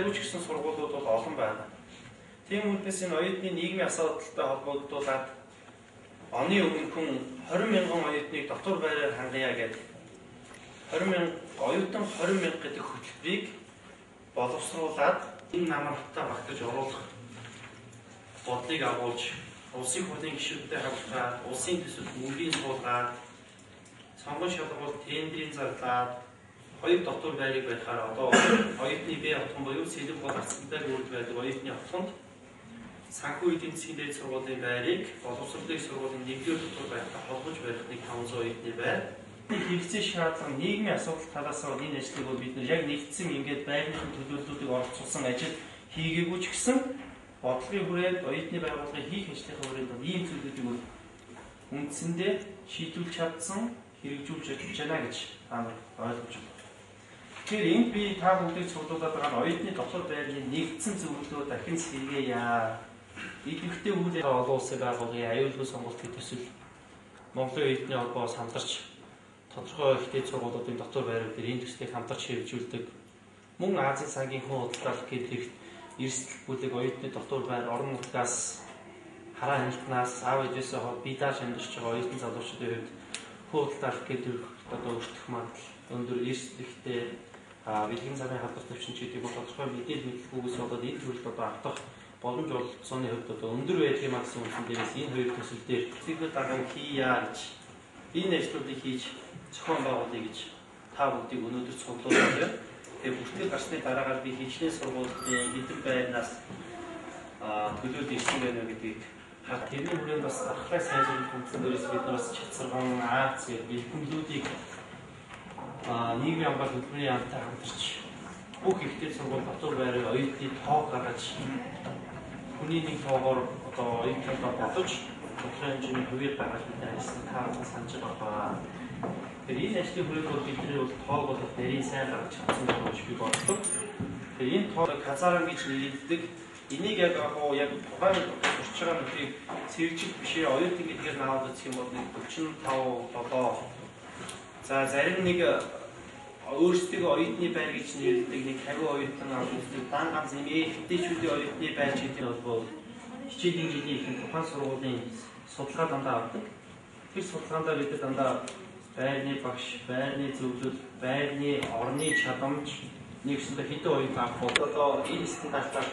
байгаагүй ч гэсэн сургуулиуд бол олон байна. Тийм үднээс энэ оюутны нийгмийн асуудалтай холбогдуулаад оны өмнө хүн 20 мянган оюутныг дотор байраар хангая гэдэг 20 мянга гэдэг хөтөлбөрийг боловсруулад энэ намартаа багтаж оруулах бодлыг агуулж улсын хурлын гишүүдтэй хамтраад улсын төсөлд мөнгөний суулгаад сонгон шалгуулалт тендерийн зарлаад 2 дотор байрыг байхаар одоо оюутны бие хотхон буюу сэлэг бол ацантай үйлдэл байдаг оюутны хотхонд санхүү эдийн засгийн дээд сургуулийн байрыг боловсролын сургуулийн 1-р дотор байхтай холбож барих 500 оюутны байр. Хэрэгцээ шаардлага нийгмийн асуудал талаас нь энэ ажлыг бол бид нар яг нэгдсэн ингээд байрны төлөвлөлтүүдийг оролцуулсан ажил хийгээгүй ч гэсэн бодлогын хүрээнд оюутны байгууллагын хийх ажлынхаа хүрээнд ийм зүйлүүдийг бол үндсэндээ шийдвүүлж чадсан хэрэгжүүлж ажиллаж байна гэж та нар ойлгож байна. Тэгэхээр энд би та бүхэнд цуглуулад байгаа нь оюутны дотор байрны нэгдсэн зөвлөлөө дахин сэргээе. Идэвхтэй үйл олон улсын байгууллагын аюулгүй сонголтын төсөл Монголын оюутны холбоос хамтарч тодорхой ихтэй сургуулиудын дотор байрууд дээр энэ төслийг хамтарч хэрэгжүүлдэг. Мөн Азийн сангийн хүн худалдаалах гэрлэгт эрсдэл бүлэг оюутны дотор байр орон нутгаас хараа хяналтнаас аав ээжээсээ хол бие дааш амьдарч байгаа оюутан залуучуудын хувьд худалдаалах гэрлэг одоо өөрчлөх магадлал өндөр эрсдэлтэй бэлгийн замын халдвар төвчнчүүдийг бол тодорхой мэдээлэл мэдлэггүйгээс болоод энэ төрөлд одоо автах боломж олгоцооны хувьд одоо өндөр байдгийн максимум үндсэн дээрээс энэ хоёр төсөл дээр төсөлд даган хийя гэж энэ ажлуудыг хийж зохион байгуулъя гэж та бүгдийг өнөөдөр цуглуулсан байна. Тэгээ бүртгэл гарсны дараагаар би хичнээн сургуулийн хэдэн байрнаас төлөвлөлт ирсэн байна гэдгийг тэрний хүрээнд бас ахлах сайжруулах үндсээрээс бид нар бас чацарган Аз бэлтгэлүүдийг нийгмийн хамгаалалт хөтөлбөрийн яамтай хамтарч бүх ихтэй сургууль дотор байрыг оюутны тоо гаргаж хүний нэг тоогоор одоо оюутнуудаа бодож тодорхой хэмжээний хувийг гаргаж бидний ажилласан таарсан санаж байгаа. Тэгэхээр энэ ажлын хүрээнд бол бидний бол тоог бол нарийн сайн гаргаж чадсан гэж би боддог. Тэгэхээр энэ тоог казарм гэж нэрлэдэг. Энийг яг тухайн урч байгаа нөхрийг сэржил бишээ оюутан гэдгээр наавал үзэх юм бол 45 7 за зарим нэг өөрсдөө оюутны байр гэж нэрлэдэг нэг 50 оюутан авдаг дан ганц нэмээдтэйчүүдийн оюутны байр гэдэг бол хичээлийн жилийн ихэнх тухайн сургуулийн судалгаа дандаа авдаг. Тэр судалгаандаа бид дандаа байрны багш, байрны зөвлөл, байрны орны чадамж нэгсэндээ хэдэн оюутан авах болоо энэ стандартаар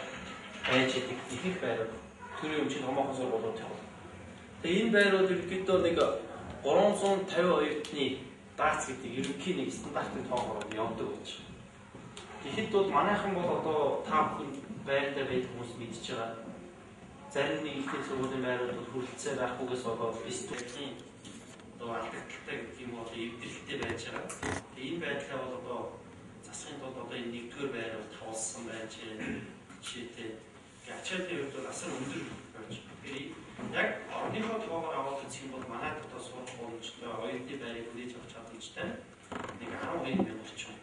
байж идэг ихэнх байрууд төрийн өмчийн томоохон сургуулиуд явна. Тэгээ энэ байрууд ерөнхийдөө нэг 350 оюутны даац гэдэг ерөнхий нэг стандартын тоогоор явдаг гэж. Тэгэхэд бол манайхан бол одоо та бүхэн байртай байдаг хүмүүс мэдж байгаа. Зарим нэг ихтэй сургуулийн байрууд бол хүрэлцээ байхгүйгээс болоод студентийн одоо алдагдaltaй гэх юм уу эвдэлтэй байж байгаа. Энэ байдлаа бол одоо засахын тулд одоо энэ нэгдүгээр байр бол тавлсан байж жишээтэй ачаалтын хувьд бол асар өндөр байж. Тэгэхээр яг орныхоо тоогоор аваад үзэх юм бол манайд одоо сурах боломжтой оюутны байрыг хүрээж авах чадамжтай нэг 12 мянга орчим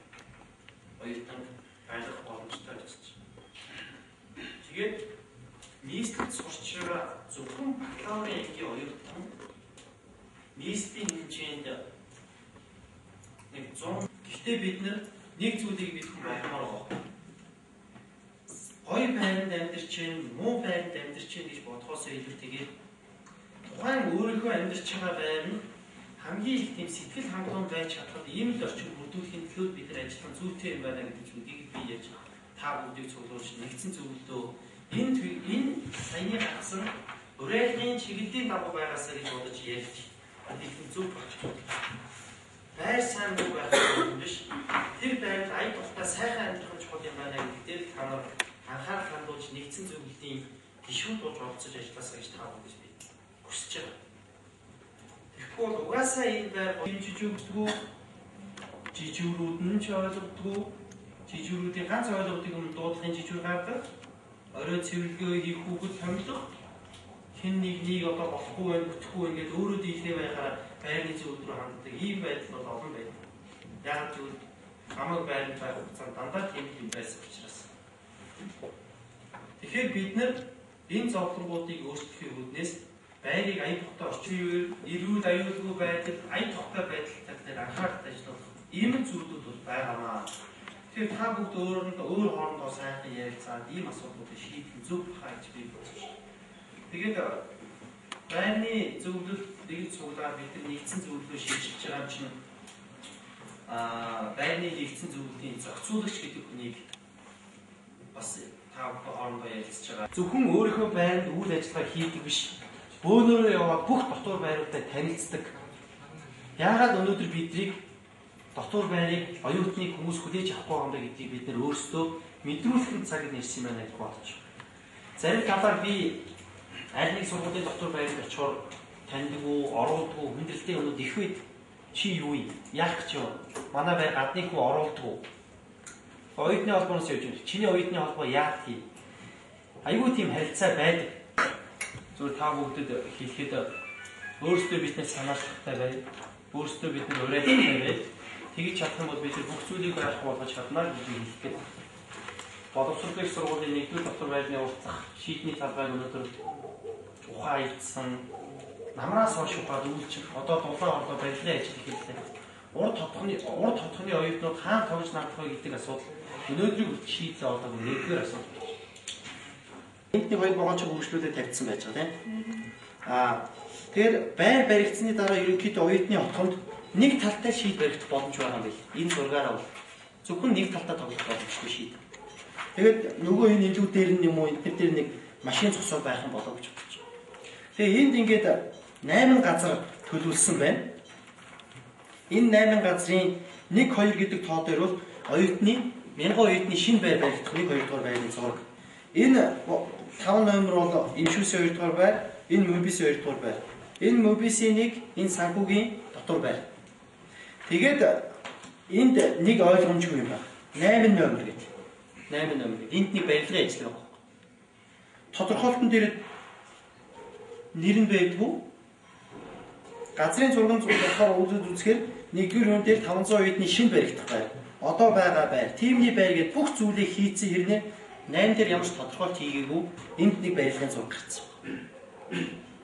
оюутан байх боломжтой гэж. Тэгээд нийслэлд сурч байгаа зөвхөн бакалаврын ангийн оюутан нийслэлийн хэмжээнд нэг 100. Гэхдээ бид нэг зүйлийг бид бодмоор байгаа. Гоё байранд амьдарч чинь, муу байранд амьдарч чинь гэж бодхоос илүү тэгээд тухайн өөрийнхөө амьдарч байгаа байр нь хамгийн их тийм сэтгэл хангалуун байж чадхад ийм л орчин бүрдүүлэхийн төлөө бид нар ажиллах зүйтэй юм байна гэдэг зүйлийг би яаж та бүгдийг цуглуулж нэгдсэн зөвлөлөө энэ саяны хагасан урайлгын чиглэлийн дагуу байгаасаа гэж бодож ярьж их зөв болж байна. Байр сайн муу байх юм биш. Тэр байранд ая тухтай сайхан амьдрах нь чухал юм байна гэдэг та нар анхаарал хандуулж нэгдсэн зөвлөлийн гишүүд болж оролцож ажилласаа гэж та бүхэнд би хүсэж байна. Тэгэхгүй бол угаасаа энэ байр хэмжижүүлдэггүй жижигрүүд нь ч ойлгодгүй жижигрүүдийн ганц ойлгодгийг юм дуудлагын жижиг гардаг орой цэвэрлэгээ хийх хүүхэд томилох хэн нэг одоо болохгүй байх бүтэхгүй ингээд өөрөө дийлээ байхаар байрны зөвлөл рүү ханддаг ийм байдал бол олон байдаг. Яг зүйл хамаг байранд байх хугацаанд дандаа тийм юм байсан учраас. Тэгэхээр бид нар энэ зовлонгуудыг өөрчлөхийн үүднээс байрыг ая тухтай орчин үеэр эрүүл аюулгүй байдал ая тухтай байдалтай дээр анхаарал ажиллах ийм зүйлүүд бол байгаамаа. Тэгэхээр Тэгэхээр та бүгд өөр хоорондоо сайхан ярилцаад ийм асуудлуудыг шийдэх зөв хаа гэж би бодож байна. Тэгээд байрны зөвлөлт нэгэн цуглаар бид нар нэгдсэн зөвлөлөө шийдэж байгаа юм чинь байрны нэгдсэн зөвлөлийн зохицуулагч гэдэг хүнийг бас та бүхэн хоорондоо ярилцж байгаа. Зөвхөн өөрийнхөө байранд үйл ажиллагаа хийдэг биш. Бөөнөрөө яваад бүх дотор байруудтай танилцдаг. Яагаад өнөөдөр биднийг дотор байрыг оюутны хүмүүс хүлээж авахгүй байгаа юм гэдгийг бид нар өөрсдөө мэдрүүлэх цаг нэрсэн юм байна гэж бодож байна. Зарим талаар би аль нэг сургуулийн дотор байранд очиод таньдаг уу, оруулдаг уу, хүндрэлтэй өнөд их үед чи юу юм? Яах гэж вэ? Манай байр гадны хүү оруулдаг уу? Оюутны холбооноос явж байна. Чиний оюутны холбоо яах юм? Айгүй тийм харилцаа байдаг. Зөвхөн та бүгдэд хэлэхэд өөрсдөө биднээс санаачлахтай байна. Өөрсдөө бид нар урайлахтай байна. Тэгж чадах юм бол бид бүх зүйлийг ойлгох болгож чадна гэж хэлэхэд боловсролын сургуулийн 1-р дотор байрны уулзах шийдний талбайг өнөөдөр ухаалцсан намраас хойш ухаад үйлчих одоо дулаан ордоо барилгын ажил эхэллээ. Урд тодхны оюутнууд хаана тоглож наадах вэ гэдэг асуудал өнөөдрийг шийдлээ олдог 1-р асуудал. Эндний хоёр богооч хөгжлүүдэд тавьсан байж байгаа тийм. Тэгэхээр байр баригдсны дараа ерөнхийдөө оюутны отгонд нэг талтай шийд баригдах боломж байгаа юм байна. Энэ зургаараа бол зөвхөн нэг талтай тоглох боломжтой шийд. Тэгээд нөгөө энэ илүү дээр нь юм уу энэ дээр нэг машин зогсоод байх юм болоо гэж бодож байна. Тэгээ энд ингээд 8 газар төлөвлөсөн байна. Энэ 8 газрын 1 2 гэдэг тоо дээр бол оюутны 1000 оюутны шинэ байр баригдах 1 2 дугаар байрны зураг. Энэ 5 номер бол Имшүүсийн 2 дугаар байр, энэ Мөбисийн 2 дугаар байр. Энэ Мөбисийн 1, энэ Санхүүгийн дотор байр. Тэгээд энд нэг ойлгомжгүй юм байна. 8 номер гэдэг. 8 номер. Энд нэг барилгын ажил байгаа. Тодорхойлолтын дээр нэр нь байдгүй. Газрын зурган болохоор үзэхээр 1-р хүн дээр 500 оюутны шинэ баригдах байр. Одоо байгаа байр, тимний байр гэдэг бүх зүйлийг хийцэн хэрнээ 8 дээр ямар ч тодорхойлт хийгээгүй энд нэг барилгын зураг гарсан.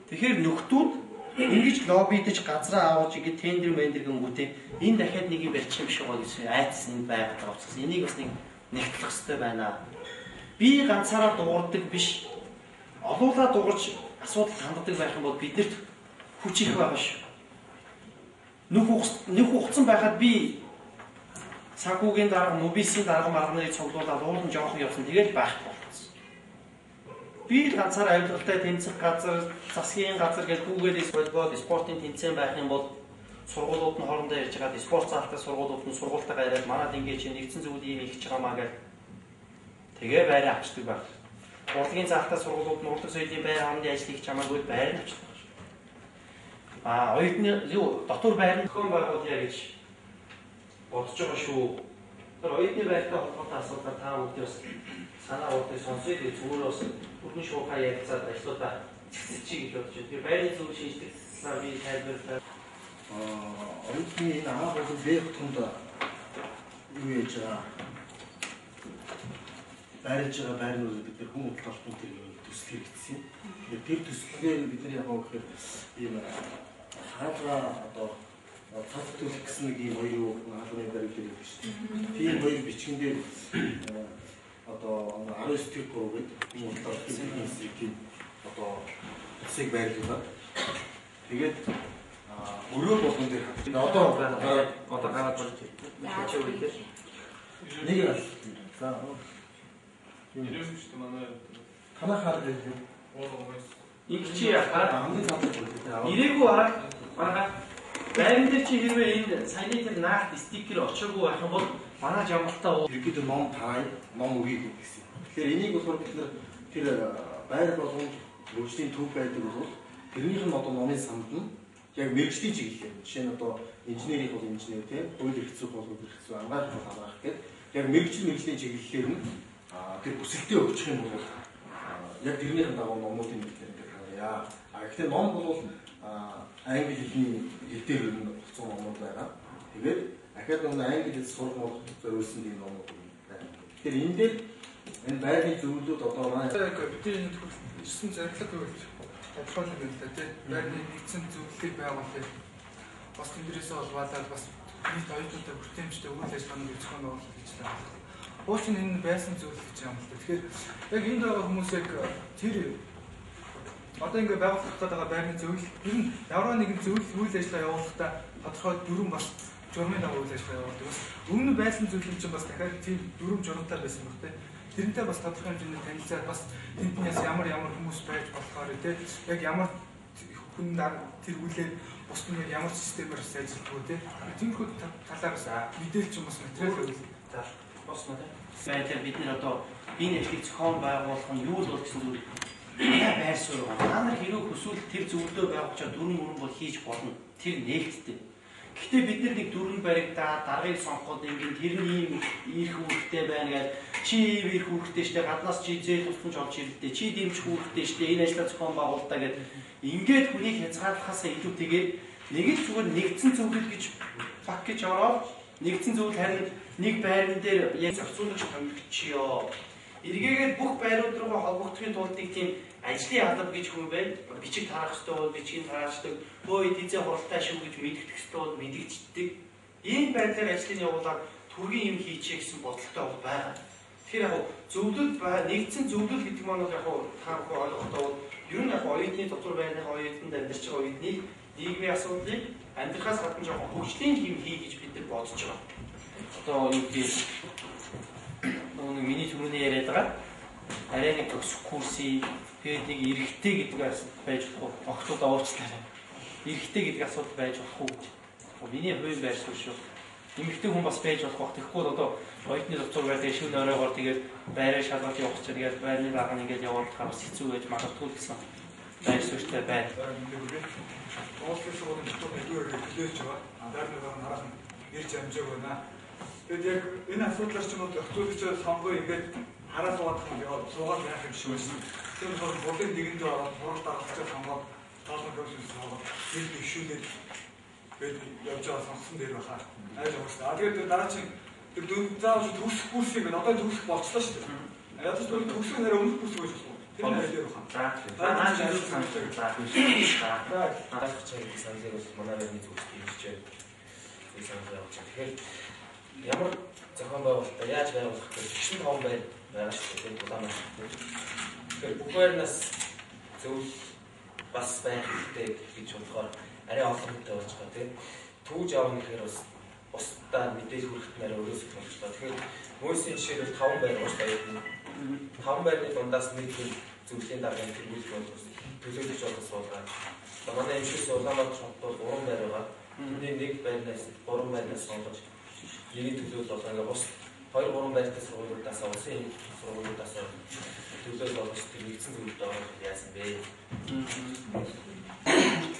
Тэгэхээр нөхдүүд ингэж лоббидж газраа аваад игээ тендер гэнгүүтээ энэ дахиад нэг юм барьчих юм шиг байгаа гэсэн айдас энд байгаад байгаа учраас энийг бас нэг нэгтлэх хэрэгтэй байна. Би ганцаараа дуурдаг биш. Олуулаа дуурж асуудал ханддаг байх юм бол биднэрт хүч их байгаа шүү. Нүх хугацсан байхад би Санхүүгийн дарга, Мөбисийн дарга маргныг цуглуулаад уулан жоохон явсан тэгээд байх болсон. Би ганцаараа авилгалтай тэмцэх газар, засгийн газар гэж Google-с болоод спортын тэмцээн байх юм бол сургуулиуд нь хоорондоо ярьж байгаа спорт заалтай сургуулиуд нь сургуультайгаа яриад манад ингэж нэгдсэн зүйл ийм их ч байгаамаа гэж тэгээ байраа авчдаг баг. Урлагийн заалтай сургуулиуд нь урлаг соёлын байр хамтын ажил хийж хамаагүй байр нь авчдаг. Оюутны дотор байр нь зохион байгуулъя гэж бодож байгаа шүү. Тэр оюутны байртай холбоотой асуудал та бүдээс санаа бодлыг сонсъё гэж зүгээр бас бүрэн шуурхай ярилцаад ажлуудаа цэцэлчихье гэж бодож байна. Тэр байрны зөв шинжлэх талаар би тайлбарлаа. Оюутны энэ аа болон Б хотгонд юу яаж байгаа байрж байгаа байрнууд бид нар хүн хөдлөлтөнд тэр төсөл хэрэгжсэн. Тэр төслөөр бид нар яг гэхээр ийм хаалга одоо цаас төлөх гэсэн нэг ийм хоёр хаалганы барилга хэрэгжсэн. Тийм хоёр бичгэн дээр одоо 19 тэр 3 гэдэг хүн хөдлөлтийн хэсгийг одоо төсөйг байрлуулад тэгээд өрөө болгон дээр одоо гараад болж байна. Нэг яа. За. Ирээгүй шүү дээ манай. Танаа хаад байх юм. Их чи яхаа ирээгүй арга байран дээр чи хэрвээ энэ саяны тэр наахт стикер очоогүй байх юм бол манай жамгалтаа ерөөдөө ном таа ном өгье гэсэн. Тэгэхээр энийг болохоор бид нар тэр байр болгонд мөржлийн төв байдаг бол тэрнийх нь одоо номын самд нь яг мэрэгжлийн чиглэлээр жишээ нь одоо инженерийн бол инженер тийм хууль эрх зүйн бол хууль эрх зүйн ангаах бол ангаах гэдэг яг мэрэгжлийн чиглэлээр нь тэр бүсэлтээ өгчих юм бол яг тэрнийх нь дагуу номуудын мэдээ яа. Гэхдээ ном бол англи хэлний хэл дээр нь болсон номууд байгаа. Тэгээд дахиад нөгөө англи хэл сурах зориулсан тийм номууд байна. Тэгэхээр энэ дээр энэ байрны зөвлөлүүд одоо манай бидний ирсэн зорилго гэж тодорхойлох юм л да тийм. Байрны нэгдсэн зөвлөлийг байгуулах. Бас тэндээс олбаалаад бас нийт оюутнуудад хүртээмжтэй үйл ажиллагааны зохион байгуулалт хийж байна. Уучин энэ байсан зүйл гэж юм л да. Тэгэхээр яг энд байгаа хүмүүс яг тэр одоо ингээ байгууллагад байгаа байрны зөвлөл ер нь ямар нэгэн зөвлөл үйл ажиллагаа явуулахдаа тодорхой дүрм бас журмын дагуу үйл ажиллагаа явуулдаг. Бас өмнө байсан зүйлэн чинь бас дахиад тийм дүрм журамтай байсан баг те. Тэрнтэй бас тодорхой хэмжээний танилцаад бас тэнднээс ямар хүмүүс байж болохоор те яг ямар хүн тэр хүлээд бус нь ямар системээр ажилладаг те. Тиймэрхүү талаараас мэдээлэл ч юм бас материал өгөх. За босно те. Сайдаар бид нэр одоо энэ ажлыг зохион байгуулах нь юу л бол гэсэн зүйл байр суурь байна. Та нар хэрэг хүсвэл тэр зөвлөлөө байгуулчаа дүрм мөрөн бол хийж болно. Тэр нээлттэй. Гэхдээ бид нэг дүрм баригдаа даргаыг сонгоход ингээд тэрний ирэх үүрэгтэй байна гэж чи ирэх үүрэгтэй штэ гаднаас чи зээл тусламж олж ирдэ чи дэмжих үүрэгтэй штэ энэ ажлаа зохион байгуулдаа гэд ингээд хүнийг хязгаарлахаасаа илүүтэйгээр нэг л зүгээр нэгдсэн зөвлөл гэж баг гэж ороод нэгдсэн зөвлөл харин нэг байран дээр яг зохицуулагч томилгочё. Эргээгээд бүх байрууд руу холбогдохын тулд нэг тийм ажлын алба гэж хүн байна. Бичиг тарах хэрэгтэй бол бичгийг тараачдаг. Хөөе дизайн хуралтай шүү гэж мэдгэх хэрэгтэй бол мэдгэгчдэг. Ийм байдлаар ажлыг явуулаад түргийн юм хийчихье гэсэн бодолтой бол байгаа. Тэгэхээр яг зөвлөл нэгдсэн зөвлөл гэдэг маань яг та бүхэн ойлгохдоо бол ер нь яг оюутны дотор байрны оюутанд амьдарч байгаа оюутны нийгмийн асуудлыг амьдрахаас гадна жоохон хөгжлийн юм хий гэж бид нар бодож байгаа. Одоо юу гэж нэг миний түрүүний яриад байгаа. Арай нэг төгсөх курсыг тэгээд нэг эрэгтэй гэдэг асуудал байж болох уу? Огтудаа уучлаарай. Эрэгтэй гэдэг асуудал байж болох уу гэж. Миний хувийн байр суурь шүү. Эмэгтэй хүн бас байж болох. Тэгэхгүй бол одоо оюутны доктор байдаг шөнө оройгоор тэгээд байраа шалгаж явах чинь тэгээд байрны баг нь ингээд явуулахаар бас хэцүү байж магадгүй гэсэн байр суурьтай байна. Уучлаарай шууд доктор нэггээр хэлж байгаа. Байрны баг харах нь ирж амжааг байна. Тэгээд яг энэ асуудлаар ч юм уу доктор сонгоо ингээд хараа суугаад суугаад байх юм шиг байна. Тэр бол бүгд нэгэнд ороод хурал даргалцаж хамгаад тоолно процесс суугаад ил дэвшүүлээд гээд явж байгаа сонгосон дээр баха. Айж байгаа. Тэгээд дараа чинь тэр заавал төгсөх курсыг одоо төгсөх болчлоо шүү дээ. Ядаж бол төгсөх нэр өмнөх курс гэж байна. Тэр нэр дээр баха. За. Наач ажил санагдаж байгаа. За. Наадах чиг санагдаж бас манай байрны төгсөх хийж байгаа. Тэгэхээр ямар зохион байгуулалтаа яаж байгуулах гэж шинэ том байр байгаа шүү дээ. Улаан. Тэгэхээр бүх байрнаас зөвл бас байх хэрэгтэй гэж болохоор арай олон хүнтэй болж байгаа тийм. Түүж авах гэхээр бас бусдаа мэдээлэл хүргэх нэр өөрөөсөө болчихлоо. Тэгэхээр мөсийн жишээлбэл 5 байр болж байгаа. 5 байрны дундаас нэг зөвлөлийн дарганы тэргүүлэх бол төлөөлөгч болоос байгаа. Манай эмчээс Улаанбаатар хотод 3 байр байгаа. Эний нэг байрнаас 3 байрнаас сонгож миний төлөөлөл бол ингээ бус 2-3 байртай сургуулиудаас улсын сургуулиудаас төлөөлөл болгож нэгдсэн зөвлөлд орох яасан бэ?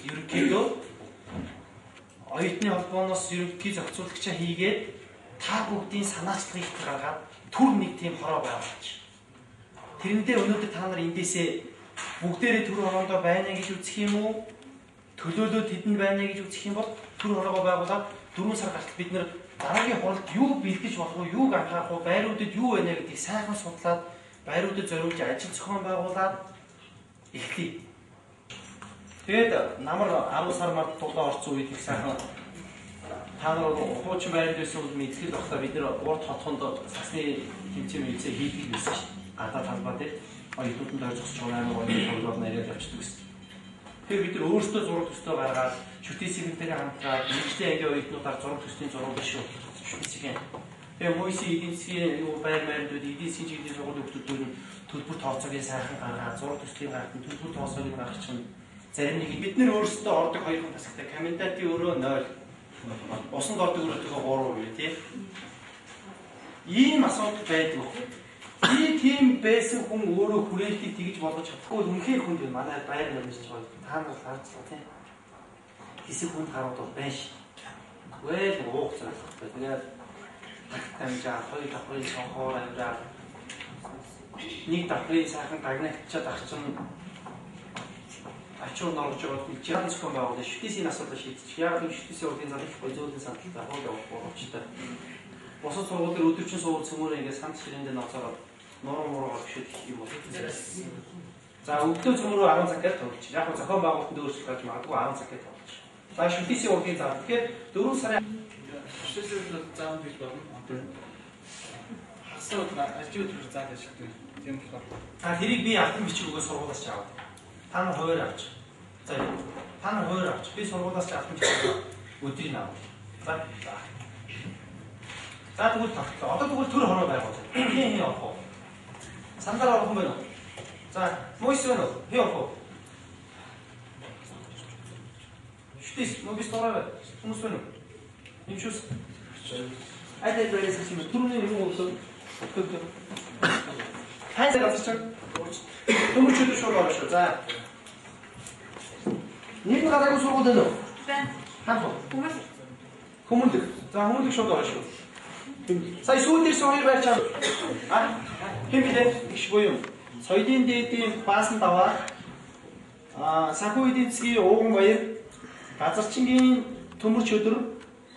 Ерөнхийдөө оюутны холбооноос ерөнхий зохицуулагчаа хийгээд та бүгдийн санаачлагыг гаргаад түр нэг тийм хороо байгуулж. Тэрэндээ өнөөдөр та нар эндээсээ бүгдээрээ түр хороондоо байна гэж үзэх юм уу? Төлөөлөлд хэдэнд байна гэж үзэх юм бол түр хороогоо байгуулаад 4 сар гартал бид нэр дараагийн хуралд юу бэлдэж болох вэ? Юуг анхаарах вэ? Байруудад юу байна гэдгийг сайхан судлаад байруудад зориулж ажил зохион байгуулад эхлэе. Тэгээд намар 10 сар март тулаа орсон үед их сайхан та нар хуучин байранд байсан бол мэдхэл багтаа бид нэр урд хотхонд сасны хэмжээ мэлцээ хийдэг байсан шүү дээ. Гадаа талбай дээр оюутнууд ойрцох чуунаа оюутны тоглоом яриад явчихдаг гэсэн. Тэгэхээр бид нар өөрсдөө зураг төстэй гаргаад шүтээ сэгэлдээ хамтраад нэгжлийн ангийн оюутнуудаар зураг төслийн зураг биш шүү. Шүтээ. Тэгээ мөсийн эдийн засгийн байр байрнууд эдийн засгийн чиглэлийн сургуулийн хүмүүсүүд нь төлбөр тооцоог сайхан гаргаад зураг төслийн гаргад төлбөр тооцоог гаргах чинь зарим нэг бид нар өөрсдөө ордог 2 хүн тасагтай комментати өөрөө 0. Усанд ордог өөртөө 3% тийм. Ийм асуудал байдаг. Тийм байсан хүн өөрөө хүрээлтийг тэгж болгож чадахгүй үнэхээр хүнд байна. Манай байр нэрч байгаа. Та нар харцлаа тийм. Хэсэг хүн гарууд бол байна ш. Тэгэл уух цаасах. Тэгээд тамжаа хоёр давхрын сонхоор амжаа. Нэг давхрын сайхан гагнагчаад ах чинь ачуу норж байгаа хүн жаан зохион байгуулалт шүтээсийн асуудал шийдчих. Яг энэ шүтээсийн урдын зам их зөөлөн саналтай хаваад явах боломжтой. Босод сургуулиуд өдөржин суугаад цөмөрөө ингээд санц ширэндээ ноцороод нуруу муруугаар бишүүлэх юм бол. За өглөө цөмөрөө 10 цаг гэж тоглож. Яг нь зохион байгуулалтанд өөрчлөлт гарч магадгүй 10 цаг гэж тоглож. За шүтээсийн урдын зам. Тэгэхээр 4 сарын шүтээсийн зам гэж болно. асууад ажиг төр зааж ашигладаг. Тийм болохоор тэрийг би алтан бичиг өгөө сургуулаас ч аваад. Та нар хуваар авч. За та нар хуваар авч. Би сургуулаас ч алтан бичиг өдрийг аваад. За тэгвэл тогтлоо. Одоо тэгвэл төр хороо байгуул. Хин явах уу? Сандаар орох юм байна уу? За мойс байна уу? Хин явах уу? Шүтээс мобис тороо хүмүүс байна уу? Имшүүс. Айдаа дээрээс юм түрүүний юм болов. Хайсаа гацчих. Төмөрчөд шууд ороо шүү. За. Нэг гадаагүй сургууль дээр үү? Байна. Хаа. Хүмүүнлэг. За хүмүүнлэг шууд ороо шүү. Сая сүүлдээс хоёр байр чам. Хэн билээ? Иш буюу. Соёлын дээдийн баасан даваа. Санхүү эдийн засгийн ууган баяр. Газарчингийн төмөрч өдөр.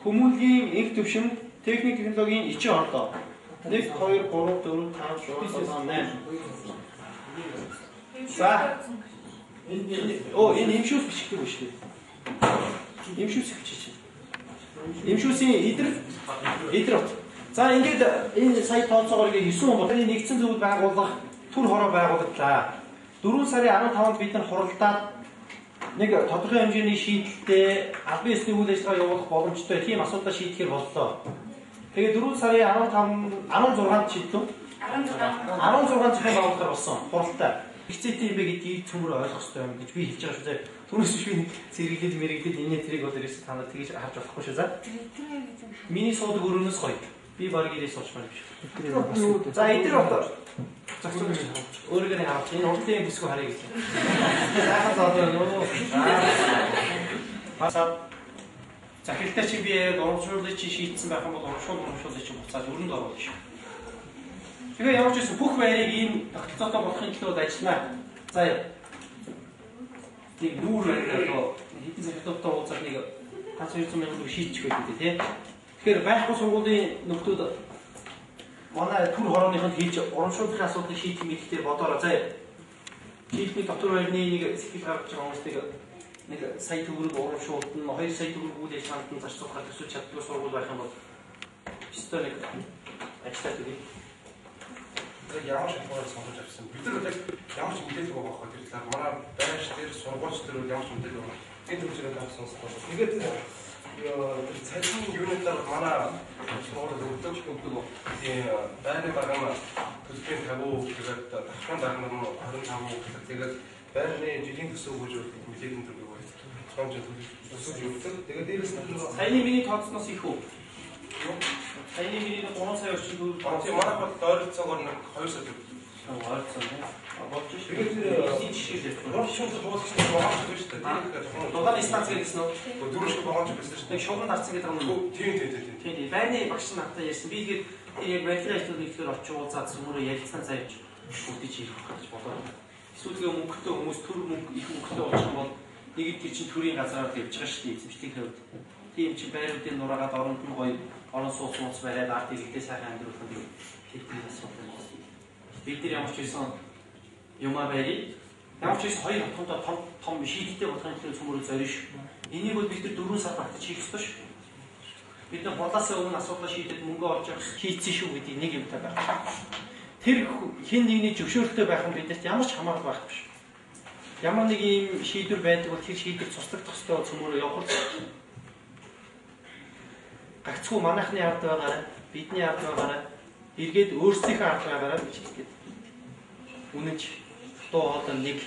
Хүмүүнлэгийн инх төвшин. Техник технологийн ичийн ордоо. 1 2 3 4 5 6 7 8. За. Энэ имшүүс бичихдэг үү шүү дээ. Имшүүс бичиж. Имшүүсийн идрот. За ингээд энэ сая тооцоогоор ингээд 9 он нэгдсэн зөвлөл байгуулах төр хороо байгууллаа. 4 сарын 15-нд бид нар хуралдаад нэг тодорхой хэмжээний шийдэлтэй албан ёсны үйл ажиллагаа явуулах боломжтой тийм асуудал шийдэхээр боллоо. Тэгээ 4 сарын 16-нд шийдлээ. 16 зохион байгуулалтаар болсон хуралтай. Хичээтэй юм бэ гэдгийг цөмөр ойлгох хэрэгтэй юм гэж би хэлж байгаа шүү дээ. Түүнээс биш би зэрэглээд мэрэгдээд энэ тэрийг бол ерөөсөө та нар тэгж харж болохгүй шүү за. Миний суудаг өрөөнөөс гоё. Би баг ирээ суучмаар биш. За эдгээр болоо. Өөрөөр нь харах энэ уртын бүсгүй харъя гэж. Сайхан зодоо нөө. Захиралтай чи би урамшууллыг чи шийдсэн байх юм бол урамшууллыг чи буцаад өрөнд оруулах шүү. Тэгээ ямар ч байсан бүх байрыг ийм тогтолцоотой болохын төлөө ажиллана. За яа. Нэг нүүр одоо хэдэн захиралтай уулзаад нэг 500 мянган төгрөг шийдчих байдаг тий. Тэгэхээр байхгүй сургуулийн нөхдүүд манай төр хорооныхонд хийж урамшууллын асуудлыг шийдэх мэдлэлээр бодоорой. За яа. Шийдний дотор байрны нэг сэтгэл гаргаж байгаа хүмүүстийг нэг сая төгрөг урамшуулт нь 2 сая төгрөг үйл ажиллагаанд нь зарцуулахад төсөөлж чаддгүй сургууль байх юм бол өстой нэг ажиллаад үгүй. Ямар шалгуур сонгож авсан. Бид нар яг ямар ч мэдээлэл байгаа байхгүй тэр талаар манай байрш дээр сургуульч дээр ямар ч мэдээлэл байгаа. Энэ төрөөр тавьсан сонсгоо. Тэгээд цалин юунуудаар манай сургууль өгдөг. Тийм байрны багам төлбөрийн 50%, тэгээд дахин дарга нь 25%, тэгээд байрны жилийн төсөв гэж мэдээлэл төгрөг байна. Сонж төсөв өгдөг. Тэгээд дээрээс нь саяны миний тооцсноос их үү? Саяны миний 3 сая орчим төгрөг. Тийм манай бол ойролцоогоор 2 сая төгрөг. Ойролцоо нэ. Болж шүү. Тэгээд жишээлбэл шууд хуулж байгаа юм шүү дээ. Дугааны станц гэсэн үү? Дөрөв шиг байгаа юм байсан шүү дээ. Шуган дарцсан гэдэг юм. Тийм. Байрны багш надад ярьсан. Би тэгээд яг барилгын ажлууд нэгтгэр очиулзаад сүмөрөө ярилцсан заавч үлдэж ирэх гэж бодоод. Эсвэл мөнгөтэй хүмүүс төр мөнгө их мөнгөтэй болох юм бол нэг их чинь төрийн газараар явж байгаа шүү дээ. Эзэмшлийн хувьд. Тийм чи байруудын нураагаад оронд нь гоё орон сууц бариад арт иргэдээ сайхан амьдруулах нь хэлбэрийн асуудал байна. Бид нар ямар ч байсан юмаа байрыг ямар ч байсан хоёр хотгондоо том шийдэлтэй болохын төлөө цөмөрөө зорино шүү. Энийг бол бид нар 4 сар багтаж хийх ёстой шүү. Бид нар болоосаа өмнө асуудал шийдэд мөнгө олж авах хийцэн шүү гэдэг нэг юмтай байна. Тэр хин нэгний зөвшөөрөлтэй байх нь бидэрт ямар ч хамаарал байх биш. Ямар нэг юм шийдвэр байдаг бол тэр шийдвэр цуслагдах ёстой цөмөрөө явах. Гагцхүү манайхны ард байгаарай, бидний ард байгаарай, эргээд өөрсдийнхөө ард байгаарай гэж хэлдэг. Үнэнч дуу хоолой нэг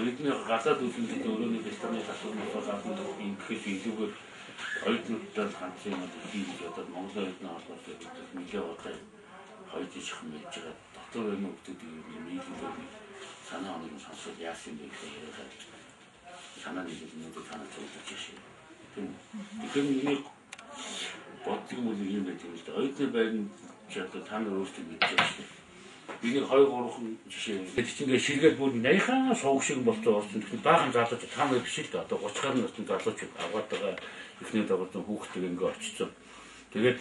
бидний гадаад үзүүлэлт өөрөөний рестораны асуудлыг гадна ингэхээс илүүгээр оюутнуудад хандсан юм хийж одоо Монгол оюутны холбоотой нэлээд удаа хоёр жишг мэдж байгаа. Дотор байрны хүмүүсийн нийлүүлэг санаа оног сонсоод яасан бэ гэхээр санаа нийлүүлэлт санаа зөвлөж шээ. Тэгэхээр миний боддог юм юм байдаг юм л да. Оюутны байрны ч одоо та нар өөрсдөө мэдж байгаа шүү. Биний 2 3 жишээ. Тэгэд чинь ширгээл бүр наяхан сууг шиг болцоо орсон. Тэгэхээр баахан залууч та нар биш л да. Одоо 30 гаруй насны залууч аваад байгаа ихний дагуулсан хүүхдтэй ингээ очсон. Тэгээд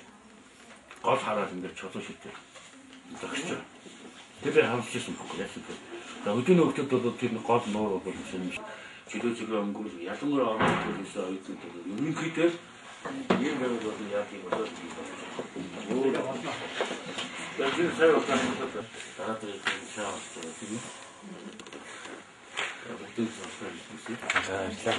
гол хараад ингээ чулуу шийдээ. Тэгэж тэр хамсчихсан бүх яасан. За өдөөний хөлтөд бол тэр гол нуур бол юм шиг. Чөлөө өнгөрөх ялангуяа орон төлөвсөн оюутнууд бол ерөнхийдөө ийм байвал бол яг юм болоод ийм байна. Тэр сая уусаа дараа нь шаа тийм үү? За,